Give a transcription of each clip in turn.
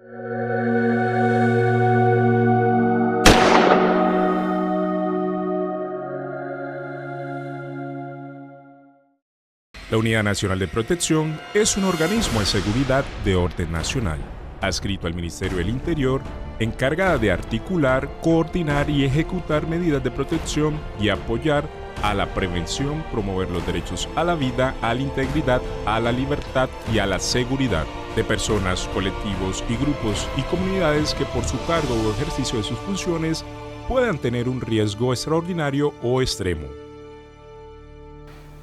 La Unidad Nacional de Protección es un organismo de seguridad de orden nacional, adscrito al Ministerio del Interior, encargada de articular, coordinar y ejecutar medidas de protección y apoyar a la prevención, promover los derechos a la vida, a la integridad, a la libertad y a la seguridad de personas, colectivos y grupos y comunidades que por su cargo o ejercicio de sus funciones puedan tener un riesgo extraordinario o extremo.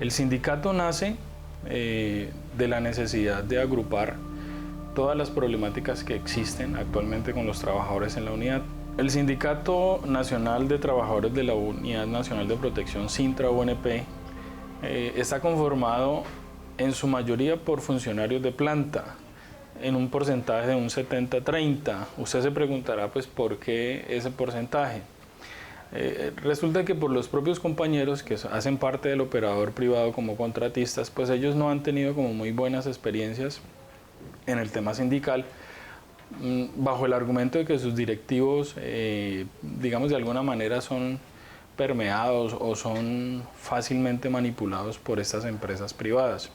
El sindicato nace de la necesidad de agrupar todas las problemáticas que existen actualmente con los trabajadores en la unidad. El Sindicato Nacional de Trabajadores de la Unidad Nacional de Protección, Sintra-UNP, está conformado en su mayoría por funcionarios de planta, en un porcentaje de un 70-30. Usted se preguntará, pues, ¿por qué ese porcentaje? Resulta que por los propios compañeros que hacen parte del operador privado como contratistas, pues ellos no han tenido como muy buenas experiencias en el tema sindical, bajo el argumento de que sus directivos, digamos de alguna manera, son permeados o son fácilmente manipulados por estas empresas privadas.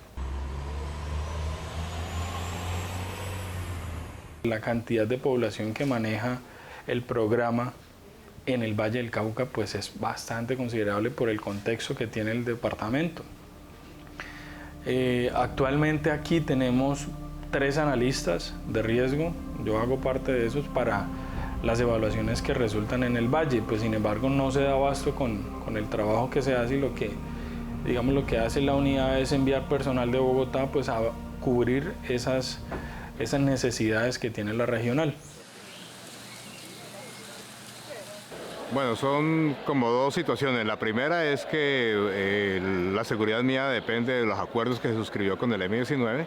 La cantidad de población que maneja el programa en el Valle del Cauca pues es bastante considerable por el contexto que tiene el departamento. Actualmente aquí tenemos 3 analistas de riesgo, yo hago parte de esos para las evaluaciones que resultan en el Valle, pues sin embargo no se da abasto con el trabajo que se hace, y lo que hace la unidad es enviar personal de Bogotá pues a cubrir esas necesidades que tiene la regional. Bueno, son como 2 situaciones. La primera es que la seguridad mía depende de los acuerdos que se suscribió con el M19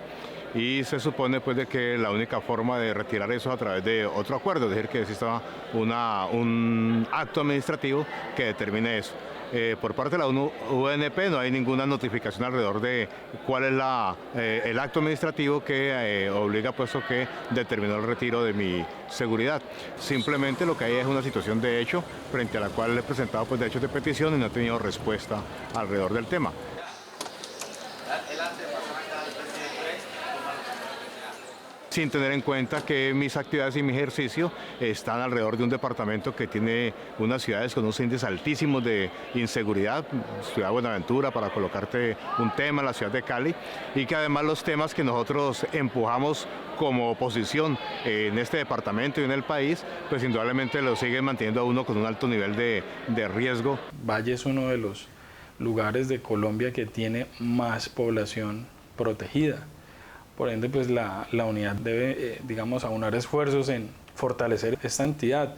y se supone pues de que la única forma de retirar eso es a través de otro acuerdo, es decir, que exista un acto administrativo que determine eso. Por parte de la UNP no hay ninguna notificación alrededor de cuál es el acto administrativo que obliga puesto que determinó el retiro de mi seguridad. Simplemente lo que hay es una situación de hecho frente a la cual he presentado pues derechos de petición y no he tenido respuesta alrededor del tema. Sin tener en cuenta que mis actividades y mi ejercicio están alrededor de un departamento que tiene unas ciudades con unos índices altísimos de inseguridad, Ciudad Buenaventura, para colocarte un tema, la ciudad de Cali, y que además los temas que nosotros empujamos como oposición en este departamento y en el país, pues indudablemente lo siguen manteniendo a uno con un alto nivel de riesgo. Valle es uno de los lugares de Colombia que tiene más población protegida. Por ende, pues la unidad debe, digamos, aunar esfuerzos en fortalecer esta entidad.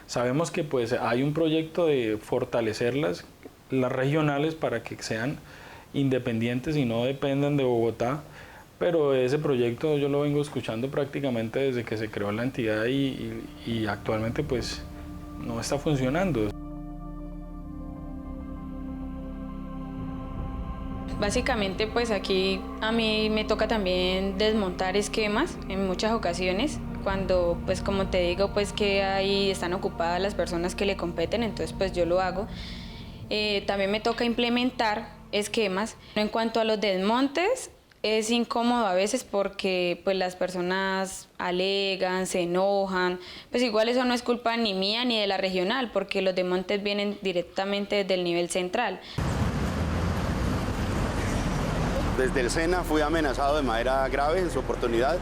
Sabemos que pues hay un proyecto de fortalecer las regionales para que sean independientes y no dependan de Bogotá, pero ese proyecto yo lo vengo escuchando prácticamente desde que se creó la entidad y actualmente pues no está funcionando. Básicamente pues aquí a mí me toca también desmontar esquemas en muchas ocasiones, cuando pues como te digo pues que ahí están ocupadas las personas que le competen, entonces pues yo lo hago. También me toca implementar esquemas. En cuanto a los desmontes, es incómodo a veces porque pues las personas alegan, se enojan, pues igual eso no es culpa ni mía ni de la regional, porque los desmontes vienen directamente desde el nivel central. Desde el SENA fui amenazado de manera grave en su oportunidad.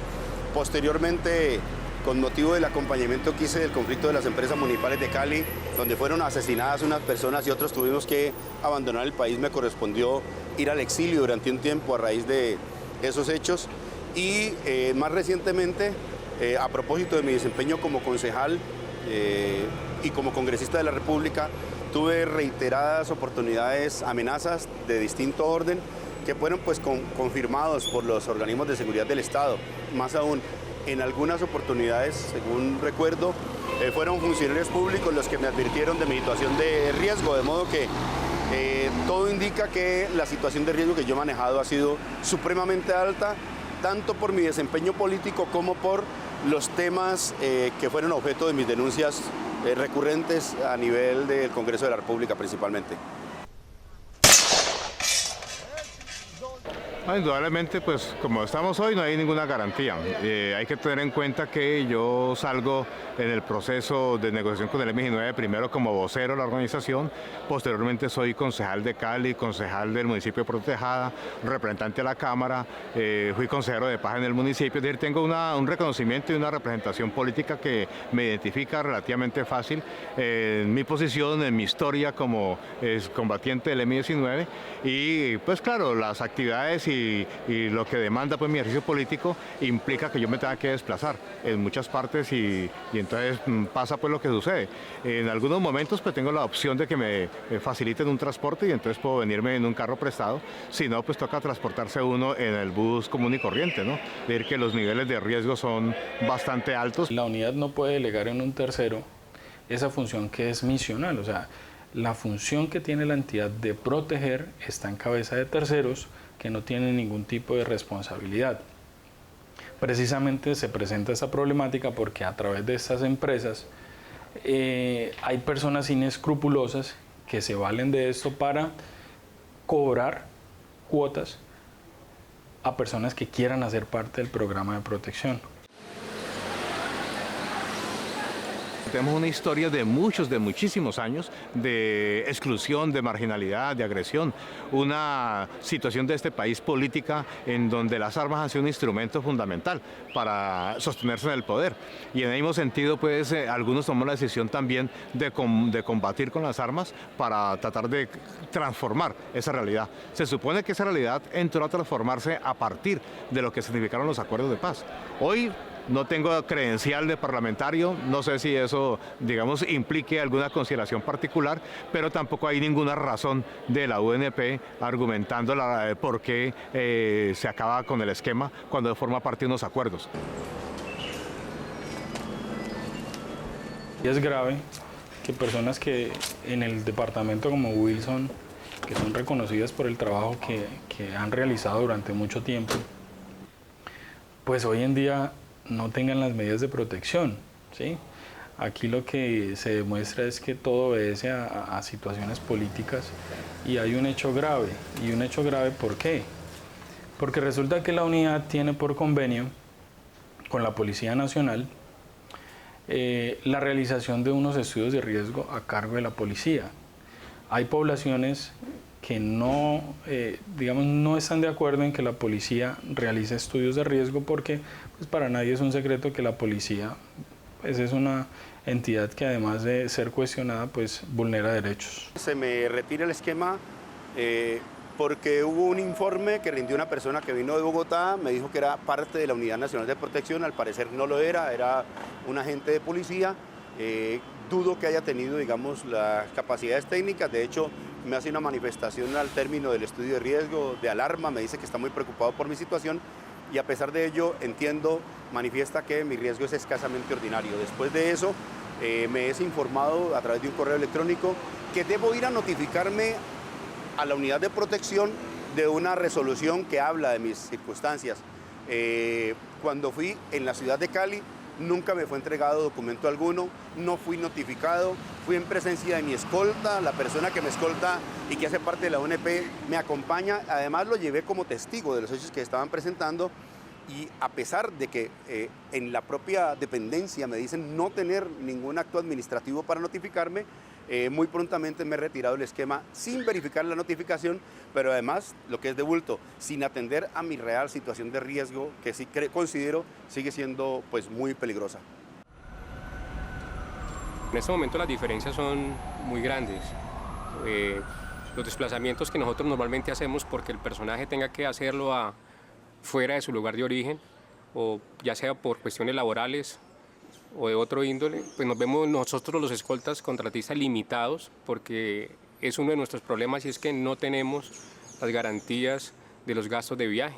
Posteriormente, con motivo del acompañamiento que hice del conflicto de las empresas municipales de Cali, donde fueron asesinadas unas personas y otros tuvimos que abandonar el país, me correspondió ir al exilio durante un tiempo a raíz de esos hechos. Y más recientemente, a propósito de mi desempeño como concejal y como congresista de la República, tuve reiteradas oportunidades, amenazas de distinto orden, que fueron pues confirmados por los organismos de seguridad del Estado. Más aún, en algunas oportunidades, según recuerdo, fueron funcionarios públicos los que me advirtieron de mi situación de riesgo, de modo que todo indica que la situación de riesgo que yo he manejado ha sido supremamente alta, tanto por mi desempeño político como por los temas que fueron objeto de mis denuncias recurrentes a nivel del Congreso de la República principalmente. Indudablemente, pues como estamos hoy no hay ninguna garantía. Hay que tener en cuenta que yo salgo en el proceso de negociación con el M19 primero como vocero de la organización, posteriormente soy concejal de Cali, concejal del municipio de Puerto Tejada, representante de la Cámara, fui consejero de paz en el municipio, es decir, tengo un reconocimiento y una representación política que me identifica relativamente fácil en mi posición, en mi historia como combatiente del M19 y pues claro, las actividades y lo que demanda pues mi ejercicio político implica que yo me tenga que desplazar en muchas partes y entonces pasa pues lo que sucede. En algunos momentos pues tengo la opción de que me faciliten un transporte y entonces puedo venirme en un carro prestado, si no pues toca transportarse uno en el bus común y corriente, ¿no? Es decir que los niveles de riesgo son bastante altos. La unidad no puede delegar en un tercero esa función que es misional, o sea, la función que tiene la entidad de proteger está en cabeza de terceros que no tienen ningún tipo de responsabilidad. Precisamente se presenta esta problemática porque a través de estas empresas hay personas inescrupulosas que se valen de esto para cobrar cuotas a personas que quieran hacer parte del programa de protección. Tenemos una historia de muchísimos años de exclusión, de marginalidad, de agresión, una situación de este país política en donde las armas han sido un instrumento fundamental para sostenerse en el poder. Y en el mismo sentido, pues, algunos toman la decisión también de combatir con las armas para tratar de transformar esa realidad. Se supone que esa realidad entró a transformarse a partir de lo que significaron los acuerdos de paz. Hoy no tengo credencial de parlamentario, no sé si eso, digamos, implique alguna consideración particular, pero tampoco hay ninguna razón de la UNP argumentando por qué se acaba con el esquema cuando forma parte de unos acuerdos. Y es grave que personas que en el departamento como Wilson, que son reconocidas por el trabajo que han realizado durante mucho tiempo, pues hoy en día no tengan las medidas de protección, ¿sí? Aquí lo que se demuestra es que todo obedece a situaciones políticas y hay un hecho grave. ¿Y un hecho grave por qué? Porque resulta que la unidad tiene por convenio con la Policía Nacional la realización de unos estudios de riesgo a cargo de la policía. Hay poblaciones que no, digamos, no están de acuerdo en que la policía realice estudios de riesgo porque pues, para nadie es un secreto que la policía pues, es una entidad que además de ser cuestionada, pues vulnera derechos. Se me retira el esquema porque hubo un informe que rindió una persona que vino de Bogotá, me dijo que era parte de la Unidad Nacional de Protección, al parecer no lo era un agente de policía. Dudo que haya tenido, digamos, las capacidades técnicas. De hecho, me hace una manifestación al término del estudio de riesgo, de alarma, me dice que está muy preocupado por mi situación y a pesar de ello, manifiesta que mi riesgo es escasamente ordinario. Después de eso, me es informado a través de un correo electrónico que debo ir a notificarme a la unidad de protección de una resolución que habla de mis circunstancias. Cuando fui en la ciudad de Cali, nunca me fue entregado documento alguno, no fui notificado, fui en presencia de mi escolta, la persona que me escolta y que hace parte de la UNP me acompaña, además lo llevé como testigo de los hechos que estaban presentando y a pesar de que en la propia dependencia me dicen no tener ningún acto administrativo para notificarme, muy prontamente me he retirado el esquema sin verificar la notificación, pero además, lo que es de bulto, sin atender a mi real situación de riesgo, que sí considero sigue siendo pues, muy peligrosa. En este momento las diferencias son muy grandes. Los desplazamientos que nosotros normalmente hacemos porque el personaje tenga que hacerlo fuera de su lugar de origen, o ya sea por cuestiones laborales, o de otro índole, pues nos vemos nosotros los escoltas contratistas limitados porque es uno de nuestros problemas y es que no tenemos las garantías de los gastos de viaje.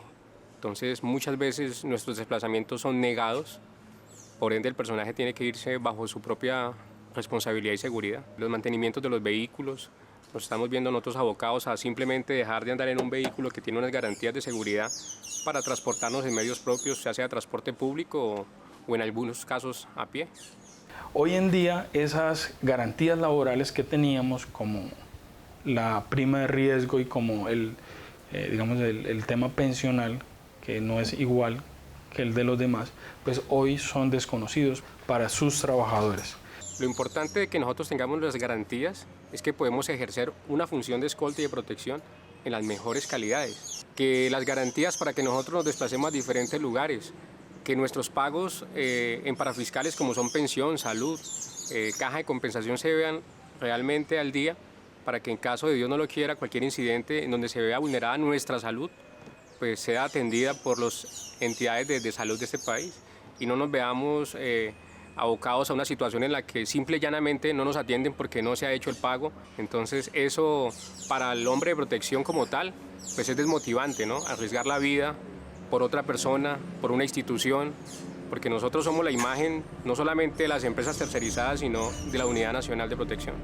Entonces muchas veces nuestros desplazamientos son negados, por ende el personaje tiene que irse bajo su propia responsabilidad y seguridad. Los mantenimientos de los vehículos, nos estamos viendo nosotros abocados a simplemente dejar de andar en un vehículo que tiene unas garantías de seguridad para transportarnos en medios propios, ya sea transporte público o en algunos casos a pie. Hoy en día esas garantías laborales que teníamos como la prima de riesgo y como digamos el tema pensional, que no es igual que el de los demás, pues hoy son desconocidos para sus trabajadores. Lo importante de que nosotros tengamos las garantías es que podemos ejercer una función de escolta y de protección en las mejores calidades. Que las garantías para que nosotros nos desplacemos a diferentes lugares, que nuestros pagos en parafiscales como son pensión, salud, caja de compensación se vean realmente al día, para que en caso de Dios no lo quiera, cualquier incidente en donde se vea vulnerada nuestra salud, pues sea atendida por las entidades de salud de este país y no nos veamos abocados a una situación en la que simple y llanamente no nos atienden porque no se ha hecho el pago. Entonces eso para el hombre de protección como tal, pues es desmotivante, ¿no? Arriesgar la vida por otra persona, por una institución, porque nosotros somos la imagen no solamente de las empresas tercerizadas, sino de la Unidad Nacional de Protección.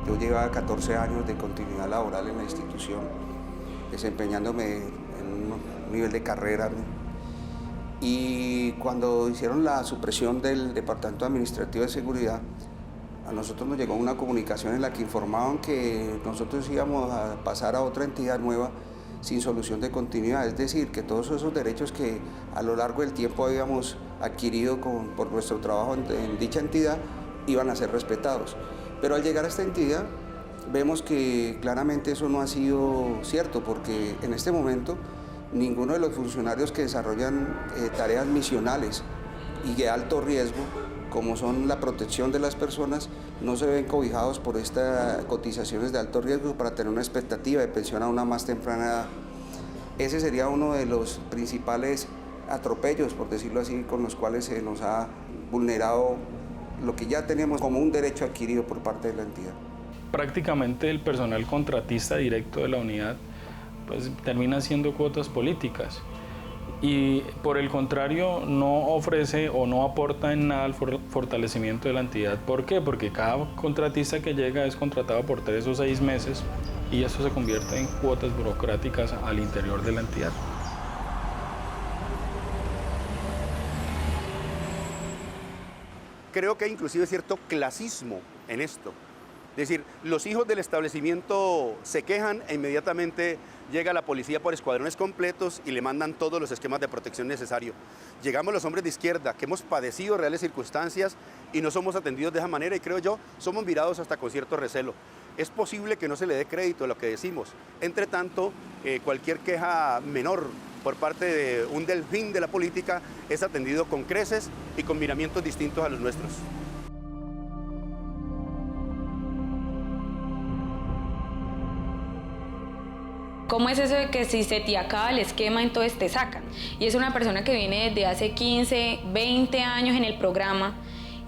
Yo llevaba 14 años de continuidad laboral en la institución, desempeñándome en un nivel de carrera, ¿no? Y cuando hicieron la supresión del Departamento Administrativo de Seguridad, a nosotros nos llegó una comunicación en la que informaban que nosotros íbamos a pasar a otra entidad nueva sin solución de continuidad, es decir, que todos esos derechos que a lo largo del tiempo habíamos adquirido por nuestro trabajo en dicha entidad iban a ser respetados. Pero al llegar a esta entidad vemos que claramente eso no ha sido cierto, porque en este momento ninguno de los funcionarios que desarrollan tareas misionales y de alto riesgo, como son la protección de las personas, no se ven cobijados por estas cotizaciones de alto riesgo para tener una expectativa de pensión a una más temprana edad. Ese sería uno de los principales atropellos, por decirlo así, con los cuales se nos ha vulnerado lo que ya teníamos como un derecho adquirido por parte de la entidad. Prácticamente el personal contratista directo de la unidad pues termina siendo cuotas políticas y por el contrario no ofrece o no aporta en nada al fortalecimiento de la entidad. ¿Por qué? Porque cada contratista que llega es contratado por 3 o 6 meses y eso se convierte en cuotas burocráticas al interior de la entidad. Creo que hay inclusive cierto clasismo en esto. Es decir, los hijos del establecimiento se quejan e inmediatamente llega la policía por escuadrones completos y le mandan todos los esquemas de protección necesarios. Llegamos los hombres de izquierda que hemos padecido reales circunstancias y no somos atendidos de esa manera y creo yo, somos mirados hasta con cierto recelo. Es posible que no se le dé crédito a lo que decimos. Entre tanto, cualquier queja menor por parte de un delfín de la política es atendido con creces y con miramientos distintos a los nuestros. ¿Cómo es eso de que si se te acaba el esquema, entonces te sacan? Y es una persona que viene desde hace 15, 20 años en el programa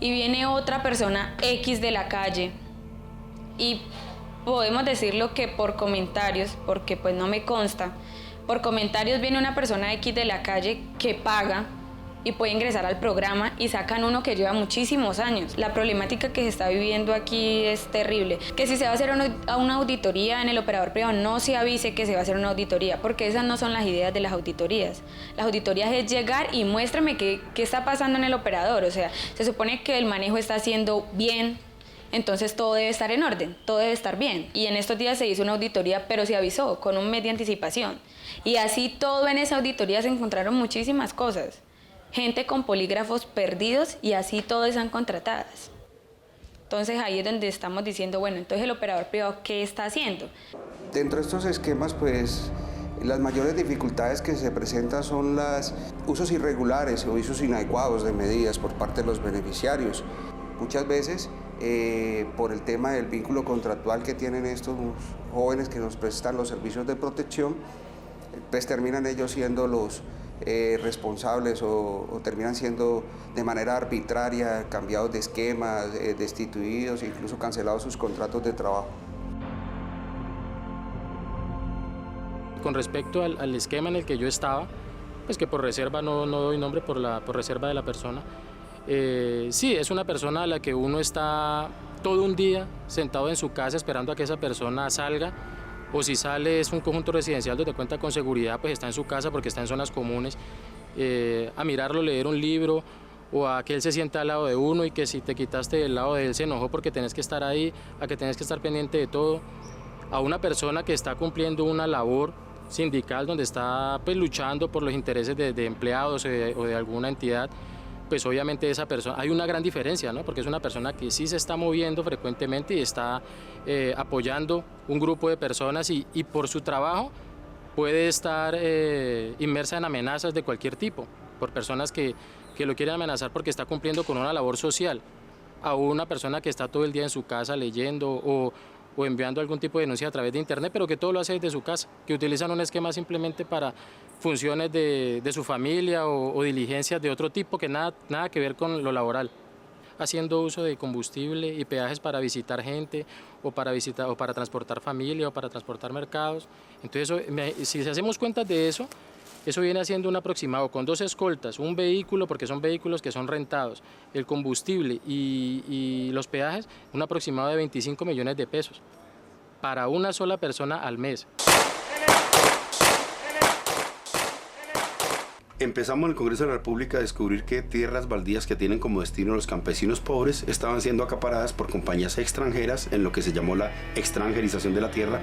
y viene otra persona X de la calle y podemos decirlo que por comentarios, porque pues no me consta, por comentarios viene una persona X de la calle que paga y puede ingresar al programa y sacan uno que lleva muchísimos años. La problemática que se está viviendo aquí es terrible. Que si se va a hacer una auditoría en el operador privado, no se avise que se va a hacer una auditoría, porque esas no son las ideas de las auditorías. Las auditorías es llegar y muéstrame qué está pasando en el operador. O sea, se supone que el manejo está haciendo bien, entonces todo debe estar en orden, todo debe estar bien. Y en estos días se hizo una auditoría, pero se avisó con un mes de anticipación. Y así todo en esa auditoría se encontraron muchísimas cosas. Gente con polígrafos perdidos y así todas están contratadas. Entonces ahí es donde estamos diciendo, bueno, entonces el operador privado, ¿qué está haciendo? Dentro de estos esquemas, pues, las mayores dificultades que se presentan son los usos irregulares o usos inadecuados de medidas por parte de los beneficiarios. Muchas veces, por el tema del vínculo contractual que tienen estos jóvenes que nos prestan los servicios de protección, pues terminan ellos siendo los responsables o terminan siendo de manera arbitraria cambiados de esquemas, destituidos e incluso cancelados sus contratos de trabajo. Con respecto al esquema en el que yo estaba, pues que por reserva no doy nombre por reserva de la persona, sí, es una persona a la que uno está todo un día sentado en su casa esperando a que esa persona salga o si sale es un conjunto residencial donde cuenta con seguridad, pues está en su casa porque está en zonas comunes, a mirarlo, leer un libro, o a que él se sienta al lado de uno y que si te quitaste del lado de él se enojó porque tenés que estar ahí, a que tenés que estar pendiente de todo, a una persona que está cumpliendo una labor sindical donde está pues luchando por los intereses de empleados o de alguna entidad, pues obviamente esa persona, hay una gran diferencia, ¿no? Porque es una persona que sí se está moviendo frecuentemente y está apoyando un grupo de personas y por su trabajo puede estar inmersa en amenazas de cualquier tipo, por personas que lo quieren amenazar porque está cumpliendo con una labor social, a una persona que está todo el día en su casa leyendo o enviando algún tipo de denuncia a través de internet, pero que todo lo hace desde su casa, que utilizan un esquema simplemente para funciones de su familia o diligencias de otro tipo que nada que ver con lo laboral, haciendo uso de combustible y peajes para visitar gente o para transportar familia o para transportar mercados. Entonces, si hacemos cuentas de eso, eso viene haciendo un aproximado con 2 escoltas, un vehículo, porque son vehículos que son rentados, el combustible y los peajes, un aproximado de 25 millones de pesos para una sola persona al mes. Empezamos en el Congreso de la República a descubrir que tierras baldías que tienen como destino los campesinos pobres estaban siendo acaparadas por compañías extranjeras en lo que se llamó la extranjerización de la tierra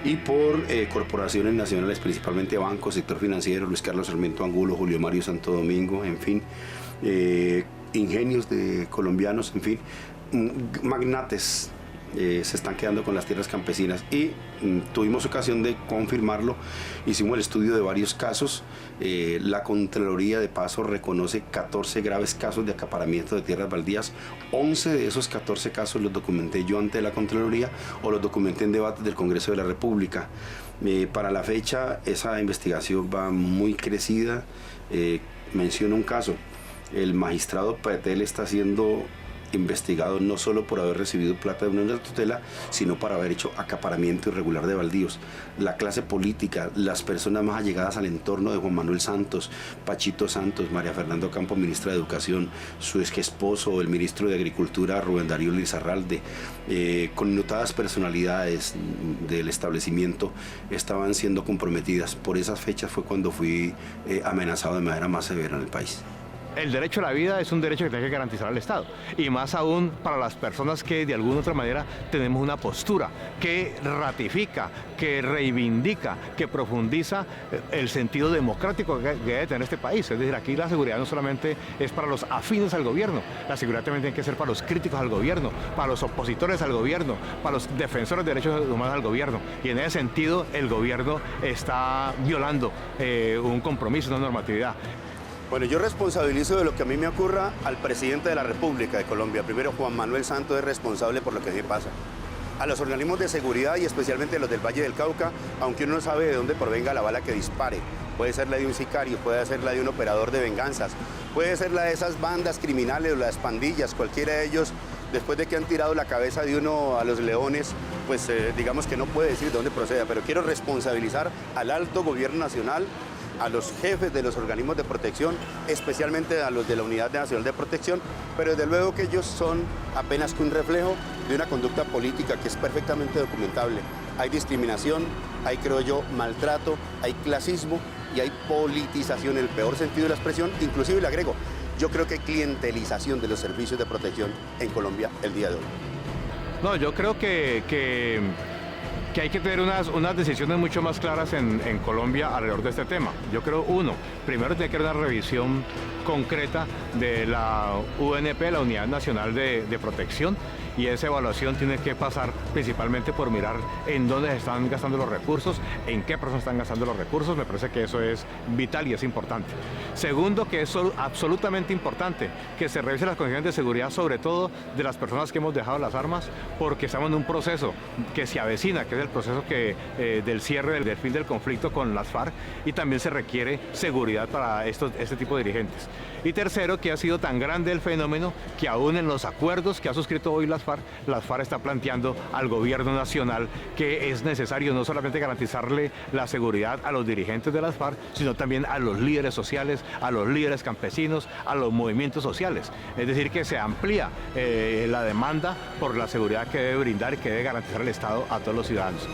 y por corporaciones nacionales, principalmente bancos, sector financiero, Luis Carlos Sarmiento Angulo, Julio Mario Santo Domingo, en fin, ingenios de colombianos, en fin, magnates. Se están quedando con las tierras campesinas y tuvimos ocasión de confirmarlo, hicimos el estudio de varios casos, la Contraloría de paso reconoce 14 graves casos de acaparamiento de tierras baldías, 11 de esos 14 casos los documenté yo ante la Contraloría o los documenté en debates del Congreso de la República. Para la fecha esa investigación va muy crecida, menciono un caso, el magistrado Pretel está siendo investigado no solo por haber recibido plata de una tutela, sino por haber hecho acaparamiento irregular de baldíos. La clase política, las personas más allegadas al entorno de Juan Manuel Santos, Pachito Santos, María Fernanda Ocampo, ministra de Educación, su ex esposo, el ministro de Agricultura, Rubén Darío Lizarralde, connotadas personalidades del establecimiento estaban siendo comprometidas. Por esas fechas fue cuando fui amenazado de manera más severa en el país. El derecho a la vida es un derecho que tiene que garantizar el Estado, y más aún para las personas que de alguna u otra manera tenemos una postura que ratifica, que reivindica, que profundiza el sentido democrático que debe tener este país. Es decir, aquí la seguridad no solamente es para los afines al gobierno, la seguridad también tiene que ser para los críticos al gobierno, para los opositores al gobierno, para los defensores de derechos humanos al gobierno, y en ese sentido el gobierno está violando un compromiso, una normatividad. Bueno, yo responsabilizo de lo que a mí me ocurra al presidente de la República de Colombia. Primero, Juan Manuel Santos es responsable por lo que me pasa. A los organismos de seguridad y especialmente los del Valle del Cauca, aunque uno no sabe de dónde provenga la bala que dispare. Puede ser la de un sicario, puede ser la de un operador de venganzas, puede ser la de esas bandas criminales o las pandillas, cualquiera de ellos, después de que han tirado la cabeza de uno a los leones, pues digamos que no puede decir de dónde proceda, pero quiero responsabilizar al alto gobierno nacional, a los jefes de los organismos de protección, especialmente a los de la Unidad Nacional de Protección, pero desde luego que ellos son apenas que un reflejo de una conducta política que es perfectamente documentable. Hay discriminación, hay, creo yo, maltrato, hay clasismo y hay politización en el peor sentido de la expresión, inclusive le agrego, yo creo que hay clientelización de los servicios de protección en Colombia el día de hoy. No, yo creo que hay que tener unas decisiones mucho más claras en Colombia alrededor de este tema. Yo creo, primero tiene que haber una revisión concreta de la UNP, la Unidad Nacional de Protección, y esa evaluación tiene que pasar principalmente por mirar en dónde se están gastando los recursos, en qué personas están gastando los recursos. Me parece que eso es vital y es importante. Segundo, que es absolutamente importante que se revisen las condiciones de seguridad, sobre todo de las personas que hemos dejado las armas, porque estamos en un proceso que se avecina, que es el proceso del cierre del fin del conflicto con las FARC, y también se requiere seguridad para este tipo de dirigentes. Y tercero, que ha sido tan grande el fenómeno que aún en los acuerdos que ha suscrito hoy las FARC está planteando al gobierno nacional que es necesario no solamente garantizarle la seguridad a los dirigentes de las FARC, sino también a los líderes sociales, a los líderes campesinos, a los movimientos sociales. Es decir, que se amplía la demanda por la seguridad que debe brindar y que debe garantizar el Estado a todos los ciudadanos.